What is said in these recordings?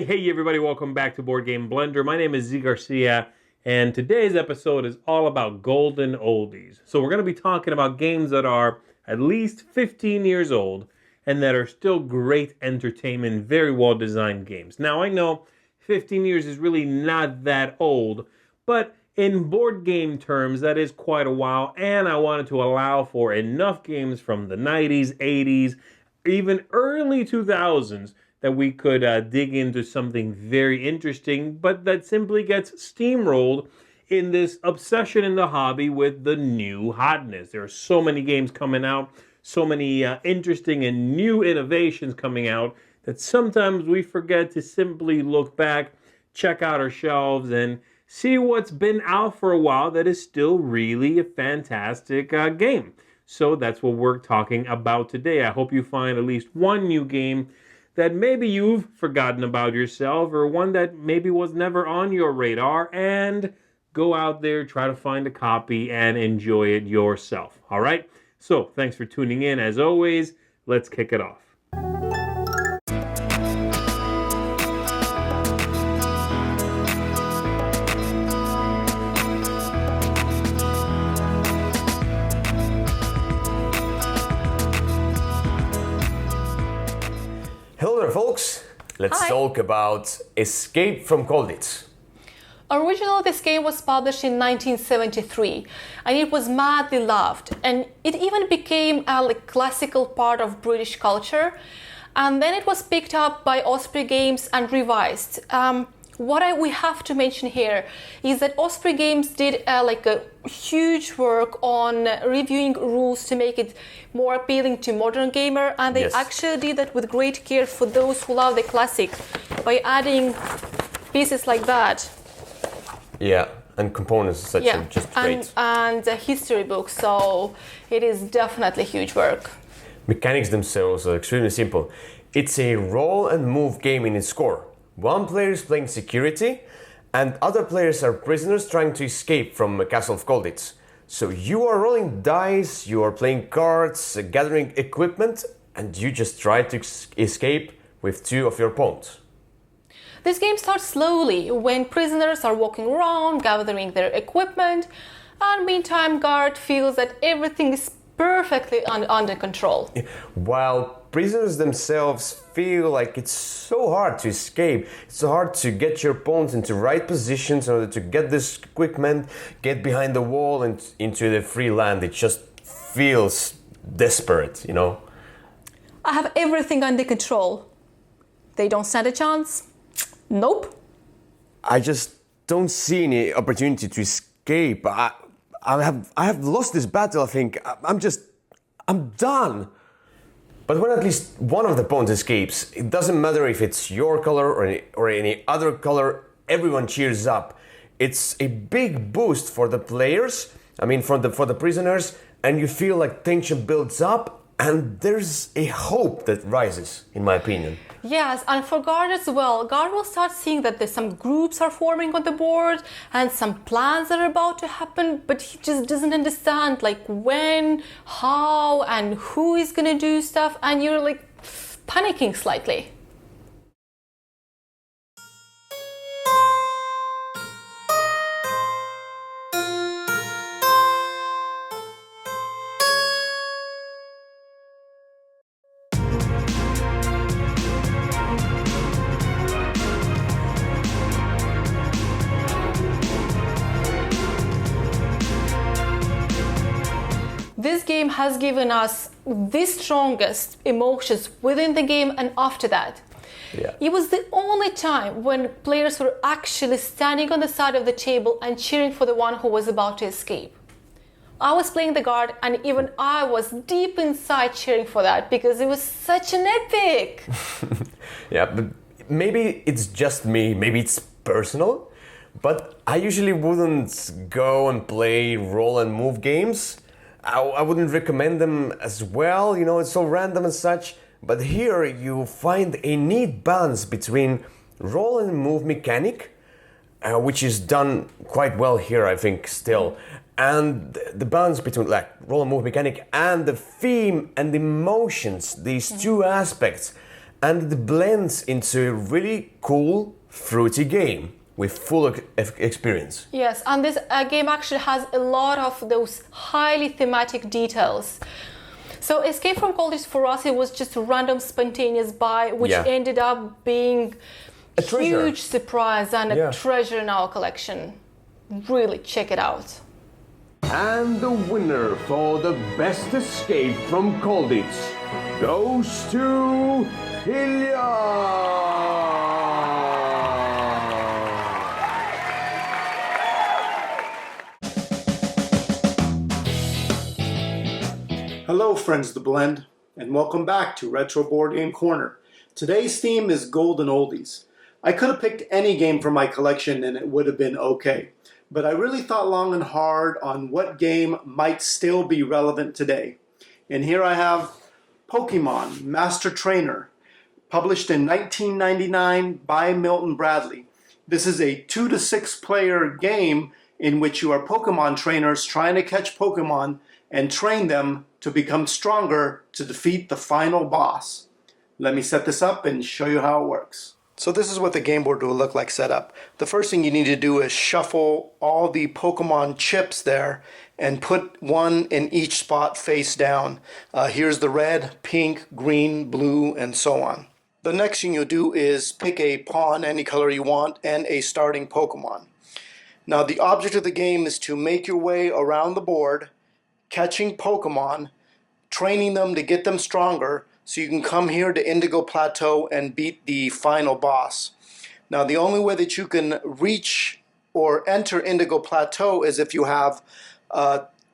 Hey everybody, welcome back to BoardGameBlender. My name is Zee Garcia, and today's episode is all about golden oldies. So we're going to be talking about games that are at least 15 years old and that are still great entertainment, very well-designed games. Now, I know 15 years is really not that old, but in board game terms, that is quite a while, and I wanted to allow for enough games from the 90s, 80s, even early 2000s that we could dig into something very interesting, but that simply gets steamrolled in this obsession in the hobby with the new hotness. There are so many games coming out, so many interesting and new innovations coming out, that sometimes we forget to simply look back, check out our shelves, and see what's been out for a while that is still really a fantastic game. So that's what we're talking about today. I hope you find at least one new game that maybe you've forgotten about yourself, or one that maybe was never on your radar, and go out there, try to find a copy, and enjoy it yourself. All right? So, thanks for tuning in. As always, let's kick it off. Hello there, folks. Let's talk about Escape from Oldies. Originally, this game was published in 1973, and it was madly loved, and it even became a classical part of British culture. And then it was picked up by Osprey Games and revised. We have to mention here is that Osprey Games did a huge work on reviewing rules to make it more appealing to modern gamer, and they actually did that with great care for those who love the classic by adding pieces like that. Yeah, and components such as just great. And a history book, so it is definitely huge work. Mechanics themselves are extremely simple. It's a roll and move game in its core. One player is playing security, and other players are prisoners trying to escape from a castle of Oldies. So you are rolling dice, you are playing cards, gathering equipment, and you just try to escape with two of your pawns. This game starts slowly when prisoners are walking around, gathering their equipment, and meantime guard feels that everything is perfectly under control. While prisoners themselves feel like it's so hard to escape, it's so hard to get your pawns into right positions in order to get this equipment, get behind the wall and into the free land. It just feels desperate, you know? I have everything under control. They don't stand a chance. Nope. I just don't see any opportunity to escape. I have lost this battle, I think. I'm done. But when at least one of the pawns escapes, it doesn't matter if it's your color or any other color, everyone cheers up. It's a big boost for the players, for the prisoners, and you feel like tension builds up, and there's a hope that rises, in my opinion. Yes, and for Guard as well. Guard will start seeing that there's some groups are forming on the board and some plans that are about to happen, but he just doesn't understand when, how, and who is gonna do stuff, and you're panicking slightly. This game has given us the strongest emotions within the game and after that. Yeah. It was the only time when players were actually standing on the side of the table and cheering for the one who was about to escape. I was playing the guard, and even I was deep inside cheering for that because it was such an epic. Yeah, but maybe it's just me, maybe it's personal, but I usually wouldn't go and play roll and move games. I wouldn't recommend them as well, it's so random and such. But here you find a neat balance between roll and move mechanic, which is done quite well here, I think, still. And the balance between roll and move mechanic and the theme and emotions, these two aspects. and it blends into a really cool, fruity game with full experience. Yes, and this game actually has a lot of those highly thematic details. So Escape from Oldies for us, it was just a random spontaneous buy, which ended up being a huge surprise and a treasure in our collection. Really, check it out. And the winner for the best escape from Oldies goes to Ilya! Hello friends of the blend, and welcome back to Retro Board Game Corner. Today's theme is Golden Oldies. I could have picked any game from my collection and it would have been okay, but I really thought long and hard on what game might still be relevant today. And here I have Pokemon Master Trainer, published in 1999 by Milton Bradley. This is a 2 to 6 player game in which you are Pokemon trainers trying to catch Pokemon and train them to become stronger to defeat the final boss. Let me set this up and show you how it works. So this is what the game board will look like set up. The first thing you need to do is shuffle all the Pokemon chips there and put one in each spot face down. Here's the red, pink, green, blue, and so on. The next thing you'll do is pick a pawn, any color you want, and a starting Pokemon. Now the object of the game is to make your way around the board, catching Pokemon, training them to get them stronger so you can come here to Indigo Plateau and beat the final boss. Now the only way that you can reach or enter Indigo Plateau is if you have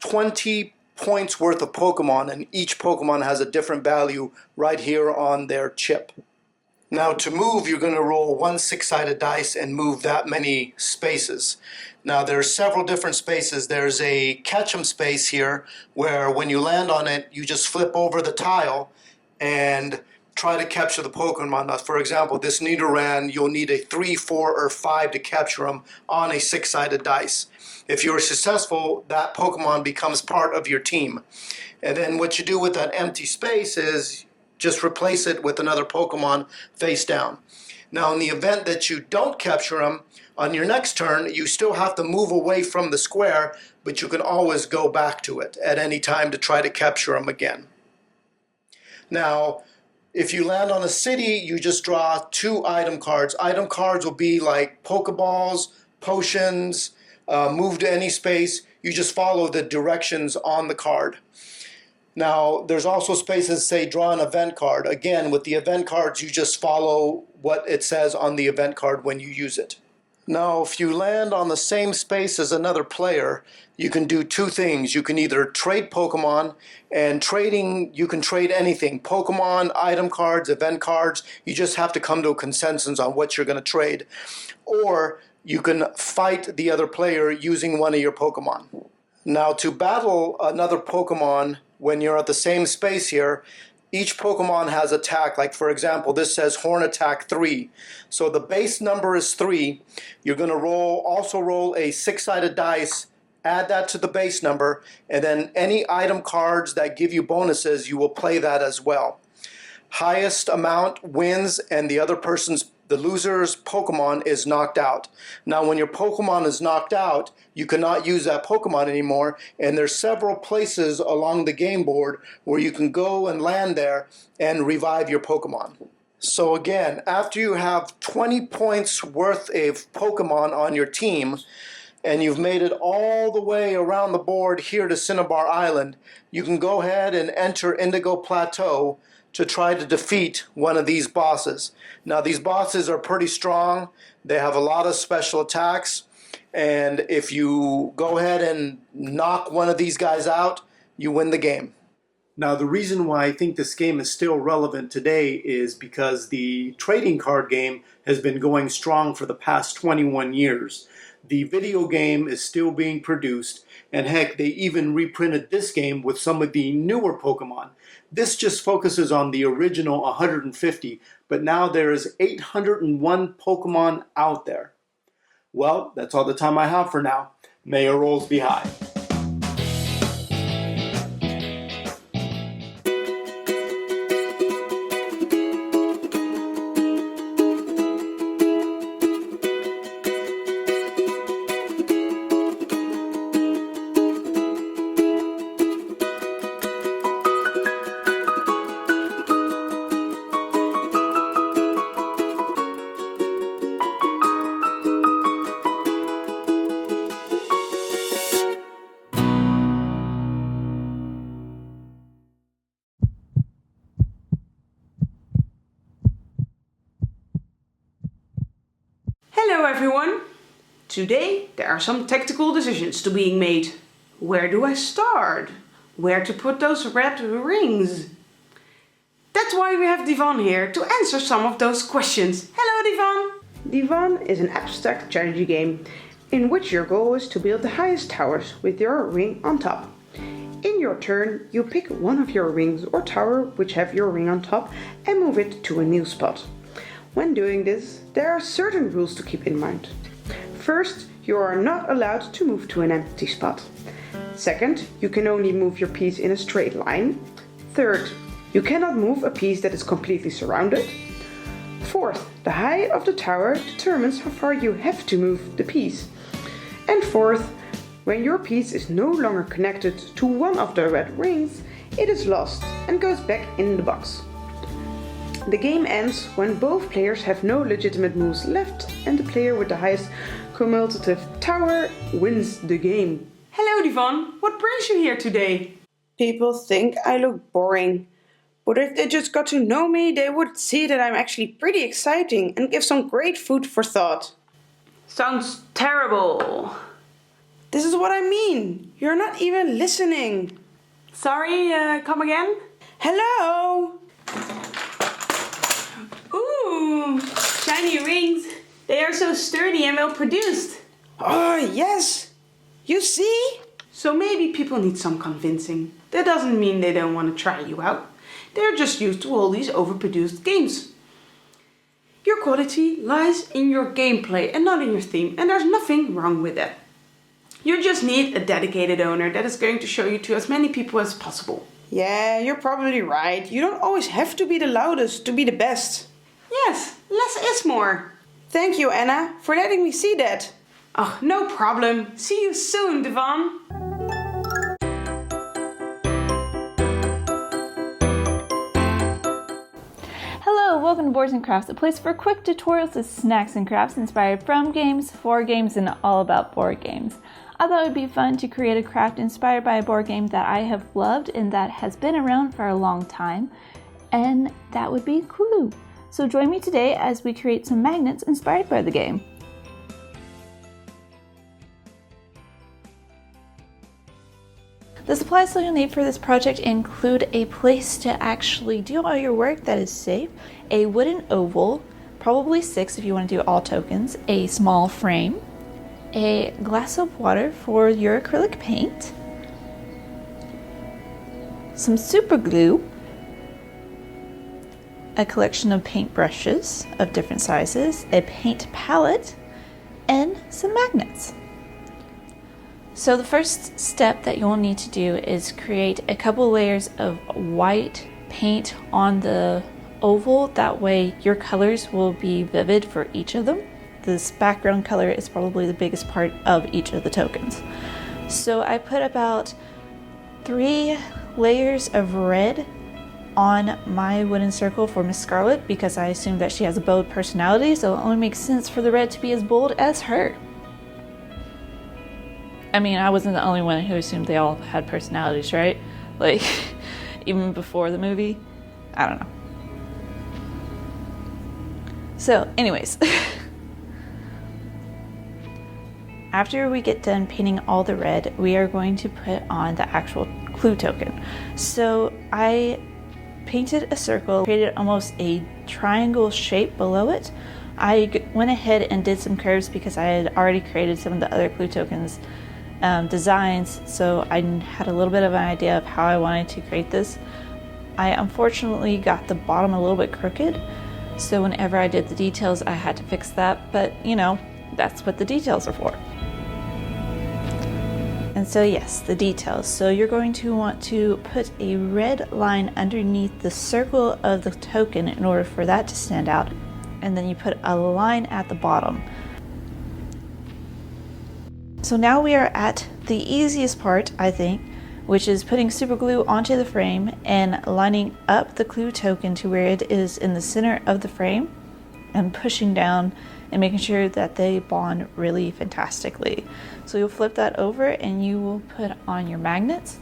20 points worth of Pokemon, and each Pokemon has a different value right here on their chip. Now to move, you're going to roll one 6-sided dice and move that many spaces. Now there are several different spaces. There's a catch 'em space here where when you land on it, you just flip over the tile and try to capture the Pokemon. Now, for example, this Nidoran, you'll need a 3, 4, or 5 to capture them on a 6-sided dice. If you are successful, that Pokemon becomes part of your team. And then what you do with that empty space is just replace it with another Pokemon face down. Now, in the event that you don't capture them, on your next turn, you still have to move away from the square, but you can always go back to it at any time to try to capture them again. Now, if you land on a city, you just draw 2 item cards. Item cards will be like Pokeballs, potions, move to any space. You just follow the directions on the card. Now, there's also spaces say draw an event card. Again, with the event cards, you just follow what it says on the event card when you use it. Now, if you land on the same space as another player, you can do 2 things. You can either trade Pokemon, and trading, you can trade anything. Pokemon, item cards, event cards. You just have to come to a consensus on what you're going to trade. Or you can fight the other player using one of your Pokemon. Now, to battle another Pokemon, when you're at the same space here, each Pokemon has attack. Like, for example, this says Horn Attack 3. So the base number is 3. You're going to also roll a 6-sided dice, add that to the base number, and then any item cards that give you bonuses, you will play that as well. Highest amount wins, and the loser's Pokemon is knocked out. Now, when your Pokemon is knocked out, you cannot use that Pokemon anymore, and there's several places along the game board where you can go and land there and revive your Pokemon. So again, after you have 20 points worth of Pokemon on your team, and you've made it all the way around the board here to Cinnabar Island, you can go ahead and enter Indigo Plateau to try to defeat one of these bosses. Now, these bosses are pretty strong. They have a lot of special attacks, and if you go ahead and knock one of these guys out, you win the game. Now, the reason why I think this game is still relevant today is because the trading card game has been going strong for the past 21 years. The video game is still being produced, and heck, they even reprinted this game with some of the newer Pokemon. This just focuses on the original 150, but now there is 801 Pokemon out there. Well, that's all the time I have for now. May your rolls be high. Hello everyone! Today there are some tactical decisions to being made. Where do I start? Where to put those red rings? That's why we have Divan here to answer some of those questions. Hello Divan! Divan is an abstract strategy game in which your goal is to build the highest towers with your ring on top. In your turn, you pick one of your rings or tower which have your ring on top and move it to a new spot. When doing this, there are certain rules to keep in mind. First, you are not allowed to move to an empty spot. Second, you can only move your piece in a straight line. Third, you cannot move a piece that is completely surrounded. Fourth, the height of the tower determines how far you have to move the piece. And fourth, when your piece is no longer connected to one of the red rings, it is lost and goes back in the box. The game ends when both players have no legitimate moves left and the player with the highest cumulative tower wins the game. Hello Divan, what brings you here today? People think I look boring, but if they just got to know me, they would see that I'm actually pretty exciting and give some great food for thought. Sounds terrible. This is what I mean. You're not even listening. Sorry, come again? Hello! Ooh, shiny rings. They are so sturdy and well produced. Oh, yes. You see? So maybe people need some convincing. That doesn't mean they don't want to try you out. They're just used to all these overproduced games. Your quality lies in your gameplay and not in your theme, and there's nothing wrong with that. You just need a dedicated owner that is going to show you to as many people as possible. Yeah, you're probably right. You don't always have to be the loudest to be the best. Yes, less is more. Thank you, Anna, for letting me see that. Oh, no problem. See you soon, Divan. Hello, welcome to Boards and Crafts, a place for quick tutorials with snacks and crafts inspired from games, for games, and all about board games. I thought it would be fun to create a craft inspired by a board game that I have loved and that has been around for a long time, and that would be Clue. So join me today as we create some magnets inspired by the game. The supplies that you'll need for this project include a place to actually do all your work that is safe, a wooden oval, probably 6 if you want to do all tokens, a small frame, a glass of water for your acrylic paint, some super glue, a collection of paint brushes of different sizes, a paint palette, and some magnets. So the first step that you'll need to do is create a couple layers of white paint on the oval. That way your colors will be vivid for each of them. This background color is probably the biggest part of each of the tokens. So I put about 3 layers of red on my wooden circle for Miss Scarlet because I assume that she has a bold personality, so it only makes sense for the red to be as bold as her. I mean, I wasn't the only one who assumed they all had personalities, right? Like, even before the movie? I don't know. So, anyways. After we get done painting all the red, we are going to put on the actual clue token. So, I painted a circle, created almost a triangle shape below it. I went ahead and did some curves because I had already created some of the other clue tokens designs, so I had a little bit of an idea of how I wanted to create this. I unfortunately got the bottom a little bit crooked, so whenever I did the details I had to fix that, but you know, that's what the details are for. And so yes, the details. So you're going to want to put a red line underneath the circle of the token in order for that to stand out, and then you put a line at the bottom. So now we are at the easiest part, I think, which is putting super glue onto the frame and lining up the clue token to where it is in the center of the frame and pushing down and making sure that they bond really fantastically. So you'll flip that over and you will put on your magnets.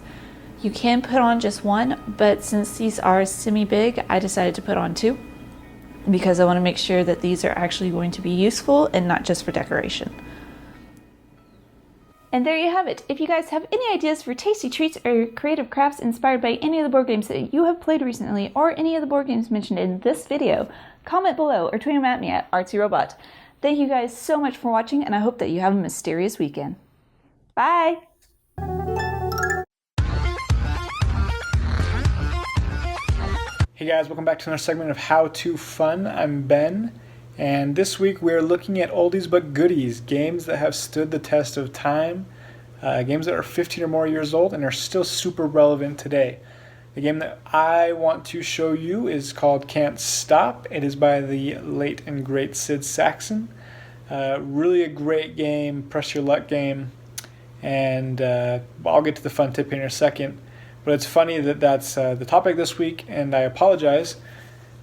You can put on just one, but since these are semi-big, I decided to put on 2. because I want to make sure that these are actually going to be useful and not just for decoration. And there you have it. If you guys have any ideas for tasty treats or creative crafts inspired by any of the board games that you have played recently or any of the board games mentioned in this video, comment below or tweet them at me at ArtsyRobot. Thank you guys so much for watching, and I hope that you have a mysterious weekend. Bye! Hey guys, welcome back to another segment of How To Fun. I'm Ben, and this week we're looking at oldies but goodies, games that have stood the test of time, games that are 15 or more years old and are still super relevant today. The game that I want to show you is called Can't Stop. It is by the late and great Sid Sackson. Really a great game, press your luck game, and I'll get to the fun tip here in a second. But it's funny that that's the topic this week, and I apologize.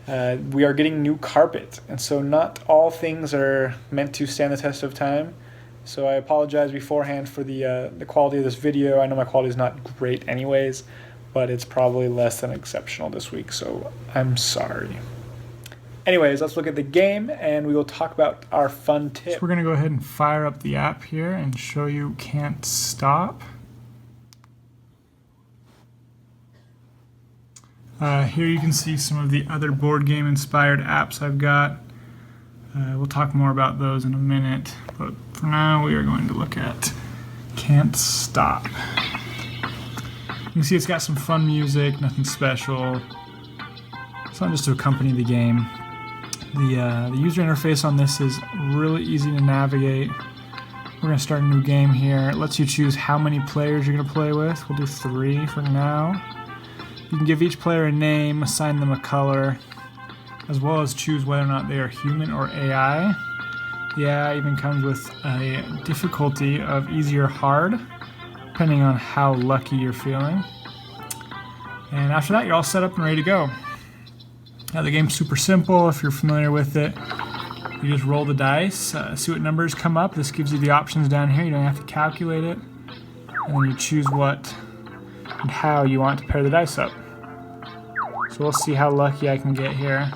We are getting new carpet, and so not all things are meant to stand the test of time. So I apologize beforehand for the quality of this video. I know my quality is not great anyways, but it's probably less than exceptional this week, so I'm sorry. Anyways, let's look at the game, and we will talk about our fun tip. So we're going to go ahead and fire up the app here and show you Can't Stop. Here you can see some of the other board game inspired apps I've got. We'll talk more about those in a minute, but for now we are going to look at Can't Stop. You can see it's got some fun music, nothing special. It's not just to accompany the game. The user interface on this is really easy to navigate. We're going to start a new game here. It lets you choose how many players you're going to play with. We'll do 3 for now. You can give each player a name, assign them a color, as well as choose whether or not they are human or AI. The AI even comes with a difficulty of easy or hard, depending on how lucky you're feeling. And after that, you're all set up and ready to go. Now, the game's super simple if you're familiar with it. You just roll the dice, see what numbers come up. This gives you the options down here. You don't have to calculate it. And then you choose what and how you want to pair the dice up. So we'll see how lucky I can get here.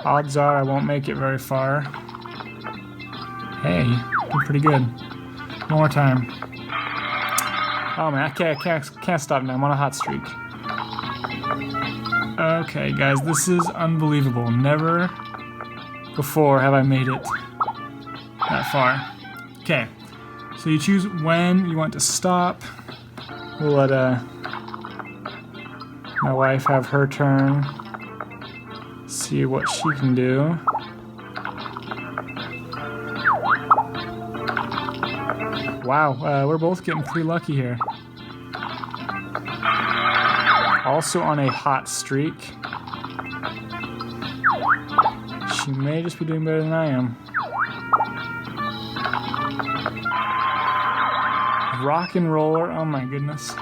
Odds are I won't make it very far. Hey, did pretty good. One more time. Oh man, I can't stop now. I'm on a hot streak. Okay, guys, this is unbelievable. Never before have I made it that far. Okay, so you choose when you want to stop. We'll let my wife have her turn. See what she can do. Wow, we're both getting pretty lucky here. Also on a hot streak. She may just be doing better than I am. Rock and roller, oh my goodness.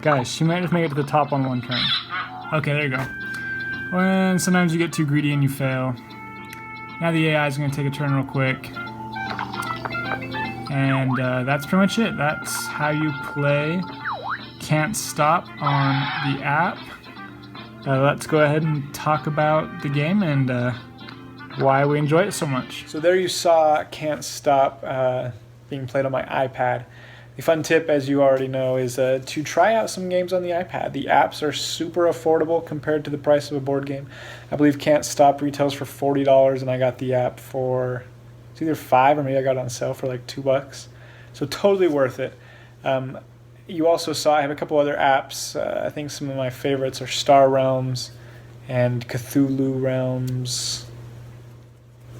Guys, she might just make it to the top on one turn. Okay, there you go. When sometimes you get too greedy and you fail. Now the AI is going to take a turn real quick. And that's pretty much it. That's how you play Can't Stop on the app. Let's go ahead and talk about the game and why we enjoy it so much. So there you saw Can't Stop being played on my iPad. The fun tip, as you already know, is to try out some games on the iPad. The apps are super affordable compared to the price of a board game. I believe Can't Stop retails for $40, and I got the app for it's either $5 or maybe I got it on sale for like $2. So totally worth it. You also saw I have a couple other apps. I think some of my favorites are Star Realms and Cthulhu Realms.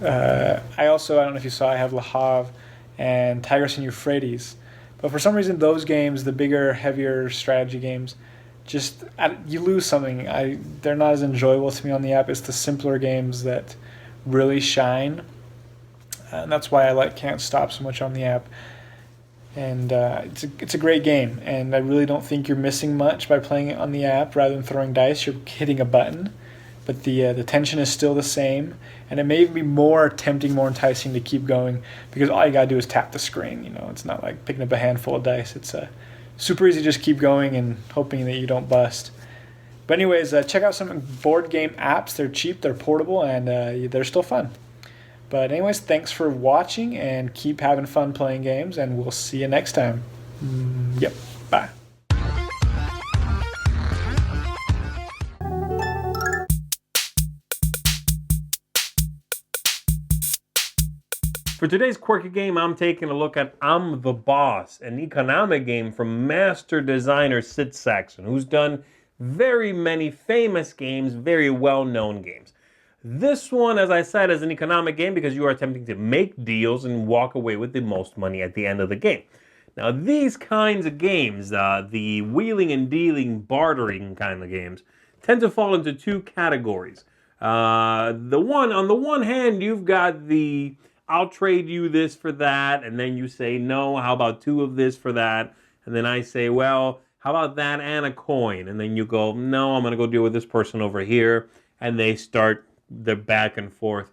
I don't know if you saw, I have Le Havre and Tigris and Euphrates. But for some reason, those games, the bigger, heavier strategy games, just you lose something. They're not as enjoyable to me on the app. It's the simpler games that really shine. And that's why I like Can't Stop so much on the app. And it's a great game. And I really don't think you're missing much by playing it on the app. Rather than throwing dice, you're hitting a button. But the tension is still the same. And it may even be more tempting, more enticing to keep going because all you gotta do is tap the screen. You know, it's not like picking up a handful of dice. It's super easy to just keep going and hoping that you don't bust. But anyways, check out some board game apps. They're cheap, they're portable, and they're still fun. But anyways, thanks for watching, and keep having fun playing games, and we'll see you next time. Yep, bye. For today's Quirky Game, I'm taking a look at I'm the Boss, an economic game from master designer Sid Saxon, who's done very many famous games, very well-known games. This one, as I said, is an economic game because you are attempting to make deals and walk away with the most money at the end of the game. Now, these kinds of games, the wheeling and dealing, bartering kind of games, tend to fall into two categories. On the one hand, you've got the I'll trade you this for that, and then you say, no, how about two of this for that? And then I say, well, how about that and a coin? And then you go, no, I'm going to go deal with this person over here. And they start the back and forth.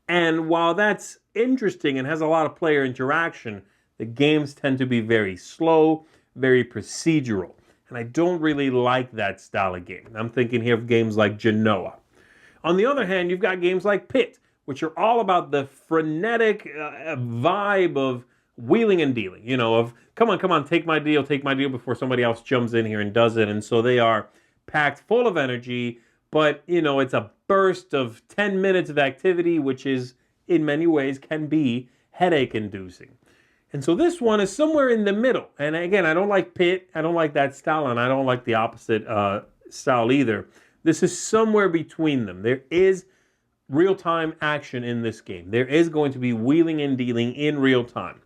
And while that's interesting and has a lot of player interaction, the games tend to be very slow, very procedural. And I don't really like that style of game. I'm thinking here of games like Genoa. On the other hand, you've got games like Pit, which are all about the frenetic vibe of wheeling and dealing, of come on, take my deal before somebody else jumps in here and does it. And so they are packed full of energy, but, it's a burst of 10 minutes of activity, which is, in many ways, can be headache-inducing. And so this one is somewhere in the middle. And again, I don't like Pit, I don't like that style, and I don't like the opposite style either. This is somewhere between them. There is real-time action in this game. There is going to be wheeling and dealing in real time.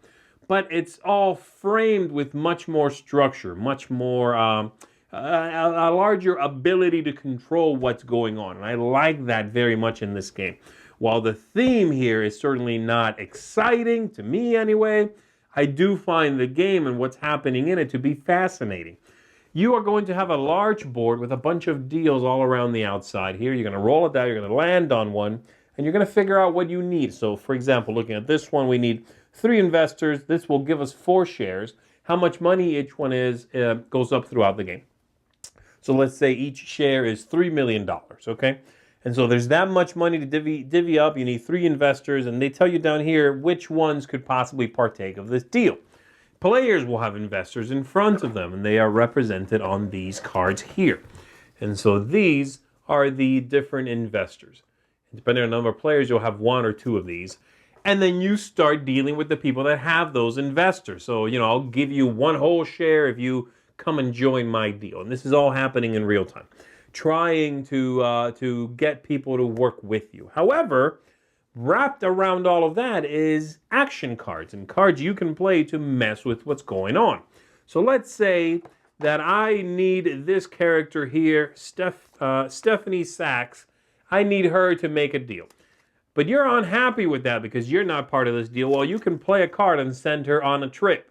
But it's all framed with much more structure, much more, a larger ability to control what's going on. And I like that very much in this game. While the theme here is certainly not exciting, to me anyway, I do find the game and what's happening in it to be fascinating. You are going to have a large board with a bunch of deals all around the outside here. You're going to roll it down, you're going to land on one, and you're going to figure out what you need. So, for example, looking at this one, we need 3 investors. This will give us 4 shares. How much money each one is goes up throughout the game. So let's say each share is $3 million, okay? And so there's that much money to divvy up. You need 3 investors, and they tell you down here which ones could possibly partake of this deal. Players will have investors in front of them, and they are represented on these cards here. And so these are the different investors. Depending on the number of players, you'll have 1 or 2 of these. And then you start dealing with the people that have those investors. So, I'll give you 1 whole share if you come and join my deal. And this is all happening in real time, trying to get people to work with you. However, wrapped around all of that is action cards and cards you can play to mess with what's going on. So let's say that I need this character here, Stephanie Sachs. I need her to make a deal. But you're unhappy with that because you're not part of this deal. Well, you can play a card and send her on a trip.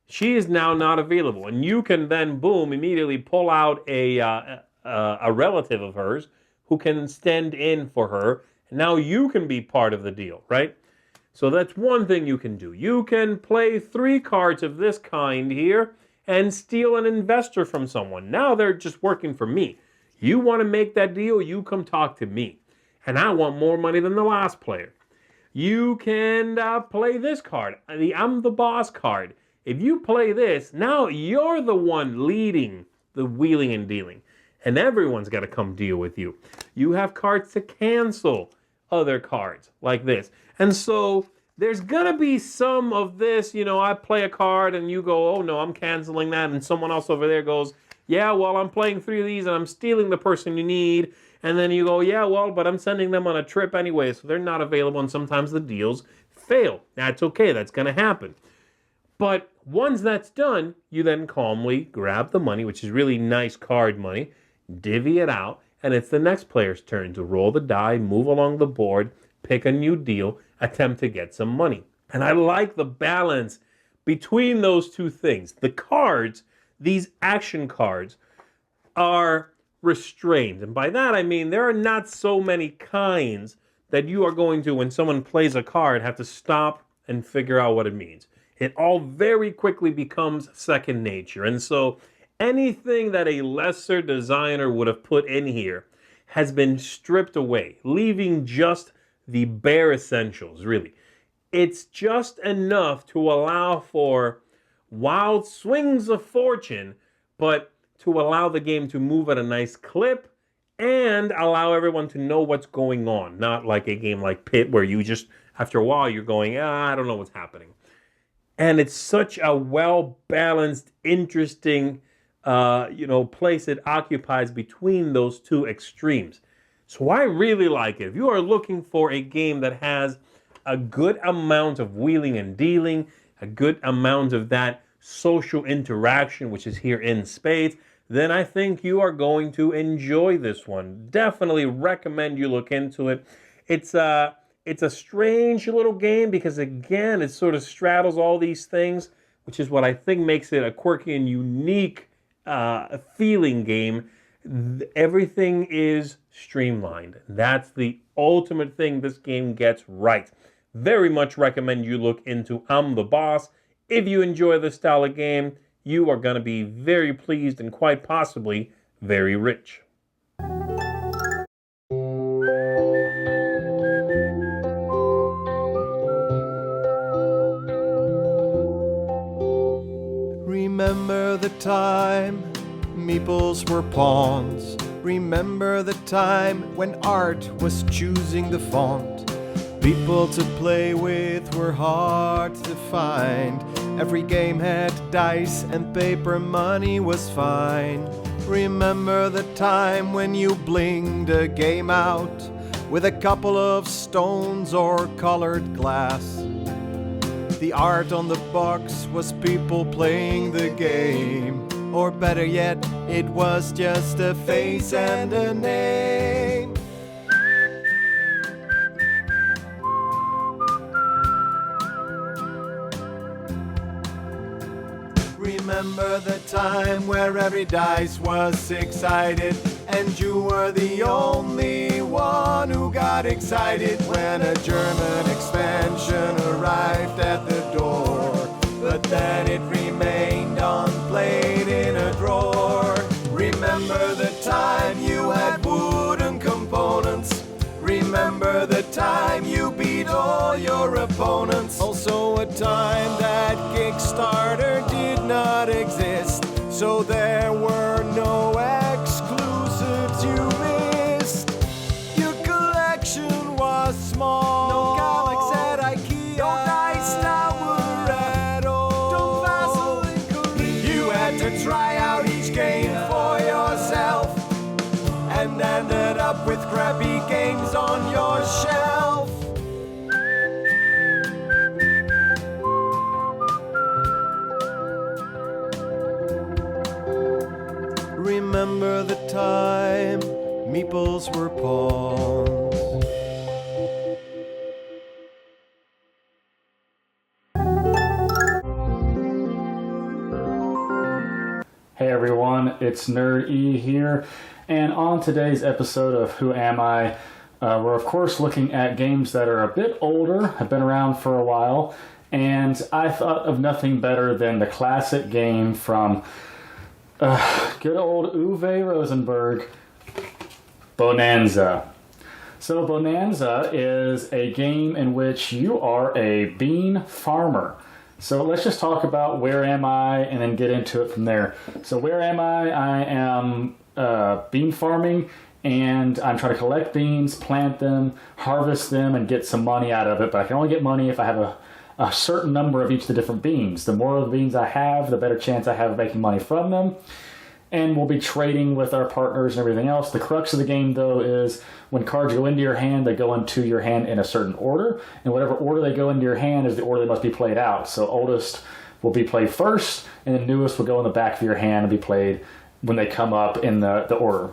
She is now not available. And you can then, boom, immediately pull out a relative of hers who can stand in for her. Now you can be part of the deal, right? So that's one thing you can do. You can play 3 cards of this kind here and steal an investor from someone. Now they're just working for me. You want to make that deal, you come talk to me. And I want more money than the last player. You can play this card, the I'm the Boss card. If you play this, now you're the one leading the wheeling and dealing. And everyone's got to come deal with you. You have cards to cancel other cards like this. And so there's going to be some of this, I play a card and you go, oh no, I'm canceling that. And someone else over there goes, yeah, well, I'm playing 3 of these and I'm stealing the person you need. And then you go, yeah, well, but I'm sending them on a trip anyway, so they're not available. And sometimes the deals fail. That's okay. That's going to happen. But once that's done, you then calmly grab the money, which is really nice card money, divvy it out, and it's the next player's turn to roll the die, move along the board, pick a new deal, attempt to get some money. And I like the balance between those two things. The cards, these action cards, are restrained. And by that I mean there are not so many kinds that you are going to, when someone plays a card, have to stop and figure out what it means. It all very quickly becomes second nature. And so anything that a lesser designer would have put in here has been stripped away, leaving just the bare essentials, really. It's just enough to allow for wild swings of fortune, but to allow the game to move at a nice clip and allow everyone to know what's going on. Not like a game like Pit where you just, after a while, you're going, I don't know what's happening. And it's such a well-balanced, interesting, place it occupies between those two extremes. So I really like it. If you are looking for a game that has a good amount of wheeling and dealing, a good amount of that social interaction, which is here in spades, then I think you are going to enjoy this one. Definitely recommend you look into it. It's a strange little game because, again, it sort of straddles all these things, which is what I think makes it a quirky and unique feeling game. Everything is streamlined. That's the ultimate thing this game gets right. Very much recommend you look into I'm the Boss. If you enjoy this style of game, you are going to be very pleased and quite possibly very rich. Remember the time meeples were pawns. Remember the time when art was choosing the font. People to play with were hard to find. Every game had dice and paper money was fine. Remember the time when you blinged a game out with a couple of stones or colored glass. The art on the box was people playing the game. Or better yet, it was just a face and a name. Remember the time where every dice was excited and you were the only one who got excited when a German expansion arrived at the door. But then it remained unplayed in a drawer. Remember the time you had wooden components. Remember the time you beat all your opponents. Also a time that Kickstarter did not exist, so there were no exclusives you missed. Your collection was small. No Galax at IKEA. No Dice Tower at all. Don't vassal in Korea. You had to try out each game for yourself and ended up with crappy games on your shelf. Remember the time meeples were pawns. Hey everyone, it's Nerd E here, and on today's episode of Who Am I, we're of course looking at games that are a bit older, have been around for a while, and I thought of nothing better than the classic game from good old Uwe Rosenberg, Bonanza. So Bonanza is a game in which you are a bean farmer. So let's just talk about where am I and then get into it from there. So where am I? I am bean farming, and I'm trying to collect beans, plant them, harvest them, and get some money out of it. But I can only get money if I have a certain number of each of the different beans. The more of the beans I have, the better chance I have of making money from them. And we'll be trading with our partners and everything else. The crux of the game, though, is when cards go into your hand, they go into your hand in a certain order. And whatever order they go into your hand is the order they must be played out. So oldest will be played first, and the newest will go in the back of your hand and be played when they come up in the order.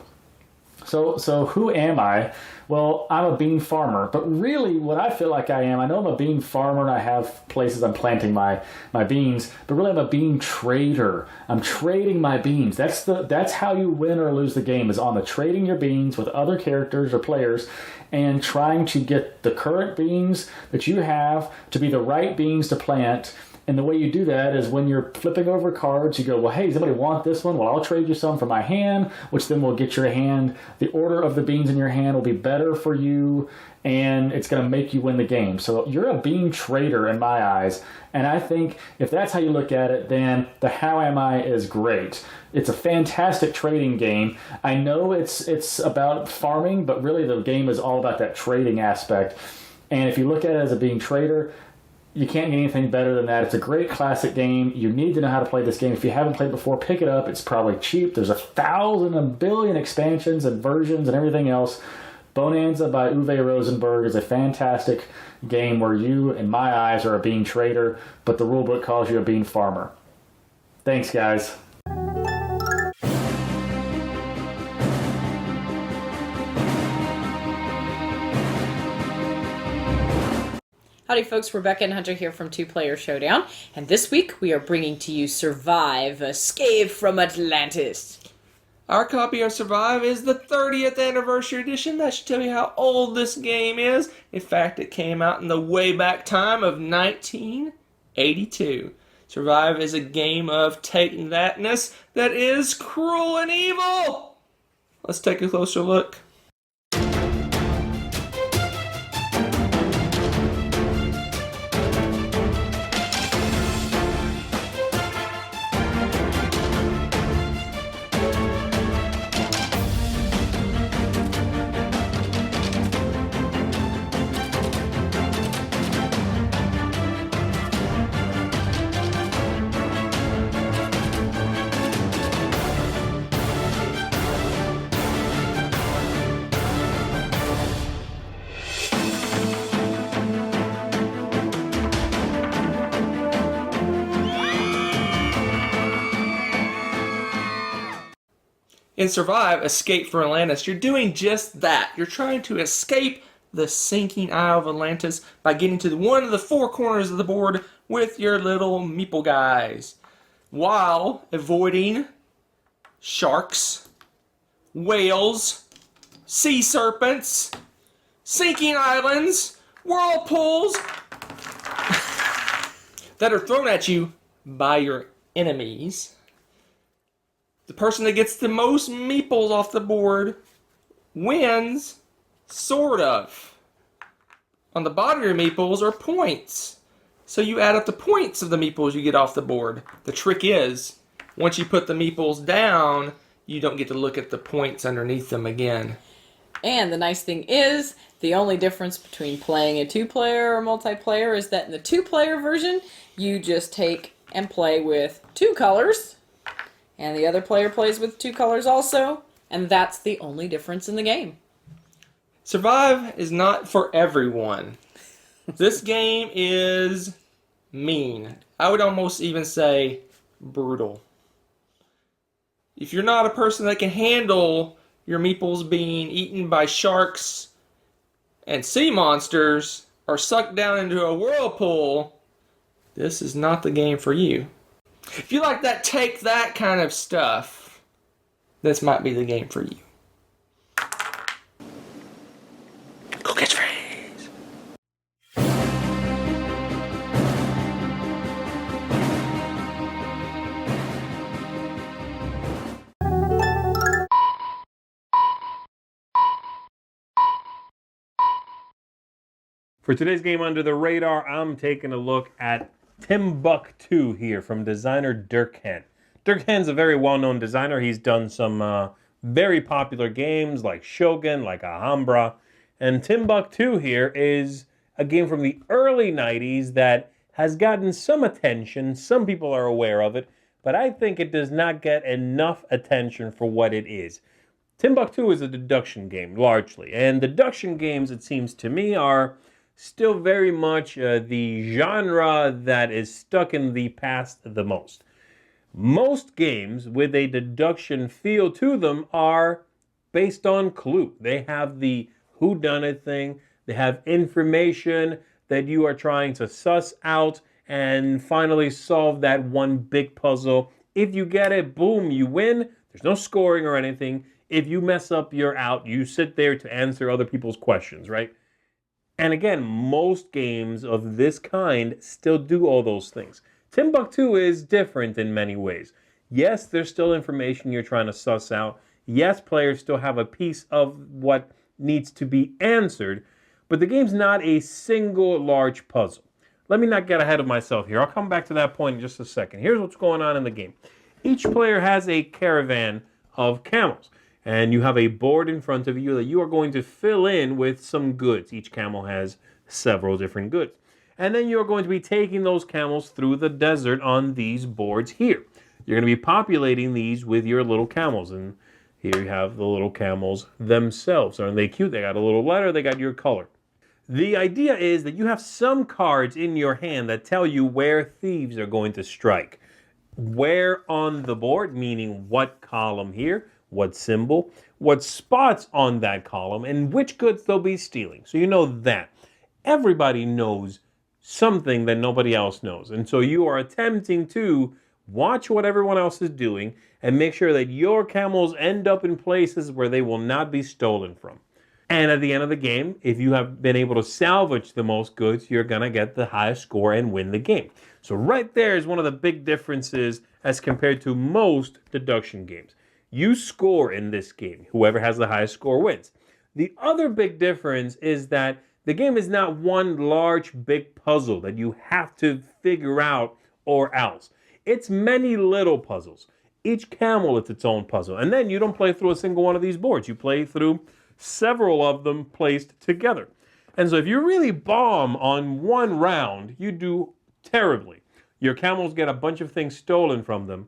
So who am I? Well, I'm a bean farmer, but really what I feel like I am, I know I'm a bean farmer and I have places I'm planting my beans, but really I'm a bean trader. I'm trading my beans. That's how you win or lose the game, is on the trading your beans with other characters or players and trying to get the current beans that you have to be the right beans to plant And the way you do that is when you're flipping over cards, you go, well, hey, does anybody want this one? Well, I'll trade you some for my hand, which then will get your hand. The order of the beans in your hand will be better for you, and it's going to make you win the game. So you're a bean trader in my eyes. And I think if that's how you look at it, then the How Am I is great. It's a fantastic trading game. I know it's about farming, but really the game is all about that trading aspect. And if you look at it as a bean trader, you can't get anything better than that. It's a great classic game. You need to know how to play this game. If you haven't played before, pick it up. It's probably cheap. There's 1,000, a billion expansions and versions and everything else. Bonanza by Uwe Rosenberg is a fantastic game where you, in my eyes, are a bean trader, but the rulebook calls you a bean farmer. Thanks, guys. Howdy folks, Rebecca and Hunter here from Player Showdown, and this week we are bringing to you Survive, Escape from Atlantis. Our copy of Survive is the 30th anniversary edition. That should tell you how old this game is. In fact, it came out in the way back time of 1982. Survive is a game of take-thatness that is cruel and evil. Let's take a closer look. In Survive, Escape from Atlantis, you're doing just that. You're trying to escape the sinking Isle of Atlantis by getting to one of the four corners of the board with your little meeple guys, while avoiding sharks, whales, sea serpents, sinking islands, whirlpools that are thrown at you by your enemies. The person that gets the most meeples off the board wins, sort of. On the bottom of your meeples are points. So you add up the points of the meeples you get off the board. The trick is, once you put the meeples down, you don't get to look at the points underneath them again. And the nice thing is, the only difference between playing a two-player or multiplayer is that in the two-player version, you just take and play with two colors, and the other player plays with two colors also, and that's the only difference in the game. Survive is not for everyone. This game is mean. I would almost even say brutal. If you're not a person that can handle your meeples being eaten by sharks and sea monsters or sucked down into a whirlpool, this is not the game for you. If you like that take that kind of stuff, this might be the game for you. Go catchphrase. For today's game Under the Radar, I'm taking a look at Timbuktu here from designer Dirkhan. Dirkhan's a very well-known designer. He's done some very popular games like Shogun, like Alhambra. And Timbuktu here is a game from the early 90s that has gotten some attention. Some people are aware of it, but I think it does not get enough attention for what it is. Timbuktu is a deduction game, largely. And deduction games, it seems to me, are still very much the genre that is stuck in the past the most. Most games with a deduction feel to them are based on clue. They have the whodunit thing. They have information that you are trying to suss out and finally solve that one big puzzle. If you get it, boom, you win. There's no scoring or anything. If you mess up, you're out. You sit there to answer other people's questions, right? And again, most games of this kind still do all those things. Timbuktu is different in many ways. Yes, there's still information you're trying to suss out. Yes, players still have a piece of what needs to be answered, but the game's not a single large puzzle. Let me not get ahead of myself here. I'll come back to that point in just a second. Here's what's going on in the game. Each player has a caravan of camels, and you have a board in front of you that you are going to fill in with some goods. Each camel has several different goods. And then you're going to be taking those camels through the desert on these boards here. You're going to be populating these with your little camels, and here you have the little camels themselves. Aren't they cute? They got a little letter, they got your color. The idea is that you have some cards in your hand that tell you where thieves are going to strike. Where on the board, meaning what column here, what symbol, what spots on that column, and which goods they'll be stealing. So you know that. Everybody knows something that nobody else knows. And so you are attempting to watch what everyone else is doing and make sure that your camels end up in places where they will not be stolen from. And at the end of the game, if you have been able to salvage the most goods, you're going to get the highest score and win the game. So right there is one of the big differences as compared to most deduction games. You score in this game. Whoever has the highest score wins. The other big difference is that the game is not one large big puzzle that you have to figure out or else. It's many little puzzles. Each camel is its own puzzle. And then you don't play through a single one of these boards. You play through several of them placed together. And so if you really bomb on one round, you do terribly. Your camels get a bunch of things stolen from them.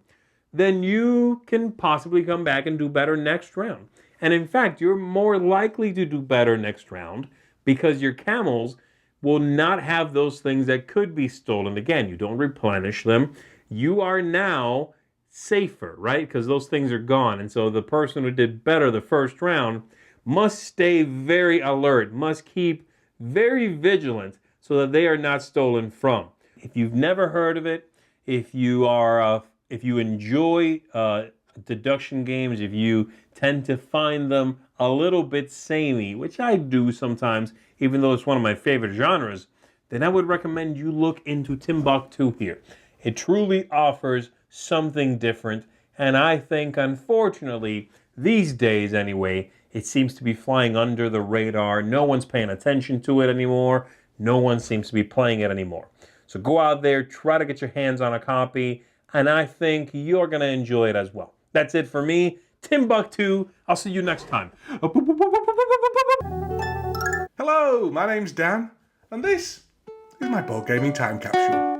Then you can possibly come back and do better next round. And in fact, you're more likely to do better next round because your camels will not have those things that could be stolen again. You don't replenish them. You are now safer, right? Because those things are gone. And so the person who did better the first round must stay very alert, must keep very vigilant so that they are not stolen from. If you've never heard of it, if you enjoy deduction games, if you tend to find them a little bit samey, which I do sometimes, even though it's one of my favorite genres, then I would recommend you look into Timbuktu here. It truly offers something different, and I think, unfortunately, these days anyway, it seems to be flying under the radar. No one's paying attention to it anymore. No one seems to be playing it anymore. So go out there, try to get your hands on a copy, and I think you're going to enjoy it as well. That's it for me, Timbuktu. I'll see you next time. Hello, my name's Dan, and this is my board gaming time capsule.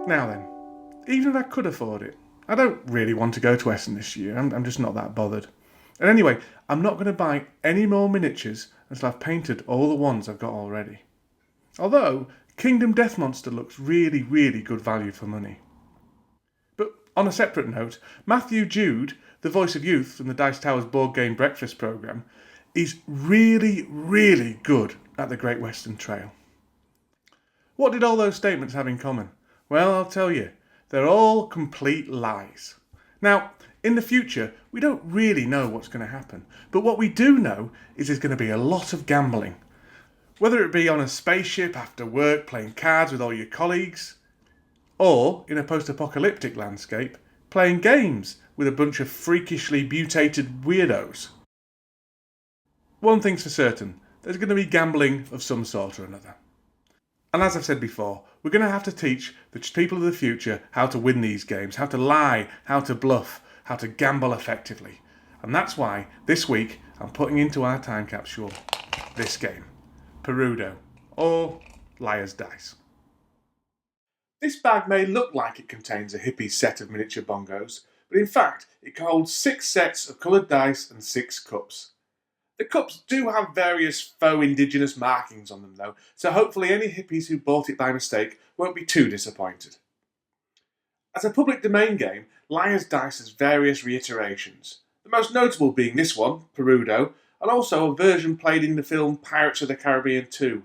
Now then, even if I could afford it, I don't really want to go to Essen this year. I'm just not that bothered. And anyway, I'm not going to buy any more miniatures until I've painted all the ones I've got already. Although, Kingdom Death Monster looks really, really good value for money. But on a separate note, Matthew Jude, the voice of youth from the Dice Towers Board Game Breakfast programme, is really, really good at the Great Western Trail. What did all those statements have in common? Well, I'll tell you. They're all complete lies. Now, in the future, we don't really know what's going to happen. But what we do know is there's going to be a lot of gambling. Whether it be on a spaceship after work playing cards with all your colleagues, or in a post-apocalyptic landscape, playing games with a bunch of freakishly mutated weirdos. One thing's for certain, there's going to be gambling of some sort or another. And as I've said before, we're going to have to teach the people of the future how to win these games, how to lie, how to bluff, how to gamble effectively. And that's why, this week, I'm putting into our time capsule this game, Perudo, or Liar's Dice. This bag may look like it contains a hippie set of miniature bongos, but in fact, it holds 6 sets of coloured dice and 6 cups. The cups do have various faux indigenous markings on them though, so hopefully any hippies who bought it by mistake won't be too disappointed. As a public domain game, Liar's Dice has various reiterations, the most notable being this one, Perudo, and also a version played in the film Pirates of the Caribbean 2,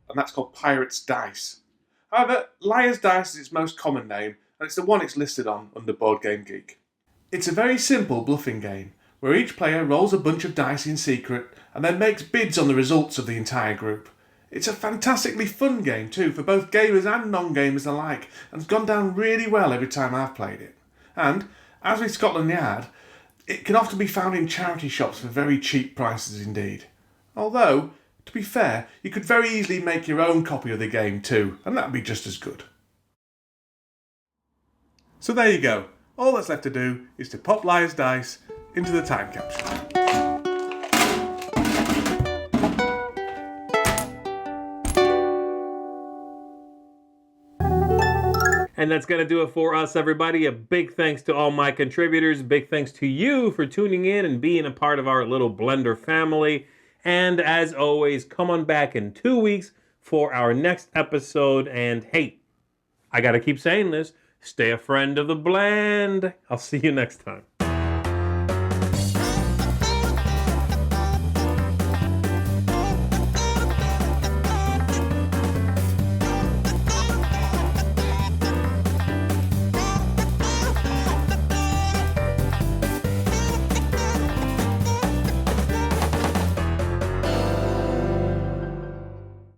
and that's called Pirate's Dice. However, Liar's Dice is its most common name, and it's the one it's listed on under Board Game Geek. It's a very simple bluffing game, where each player rolls a bunch of dice in secret and then makes bids on the results of the entire group. It's a fantastically fun game too, for both gamers and non-gamers alike, and it's gone down really well every time I've played it. And, as with Scotland Yard, it can often be found in charity shops for very cheap prices indeed. Although, to be fair, you could very easily make your own copy of the game too, and that'd be just as good. So there you go. All that's left to do is to pop Liar's Dice into the time capsule. And that's going to do it for us, everybody. A big thanks to all my contributors. Big thanks to you for tuning in and being a part of our little Blender family. And as always, come on back in 2 weeks for our next episode. And hey, I got to keep saying this. Stay a friend of the blend. I'll see you next time.